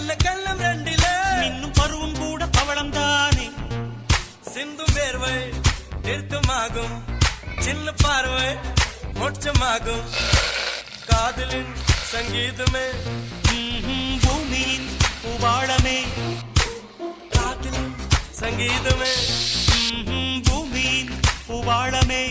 மெல்ல கள்ளம் ரெண்டிலே இன்னும் பருவம் கூட பவளம் தானே. சிந்தும் வேர்வை நிறுத்தமாகும், சின்ன பார்வை மோட்சமாகும். காதலின் சங்கீதமே பூமியின் பூவாளமே. காதலின் சங்கீதமே பூமியின் பூவாளமே.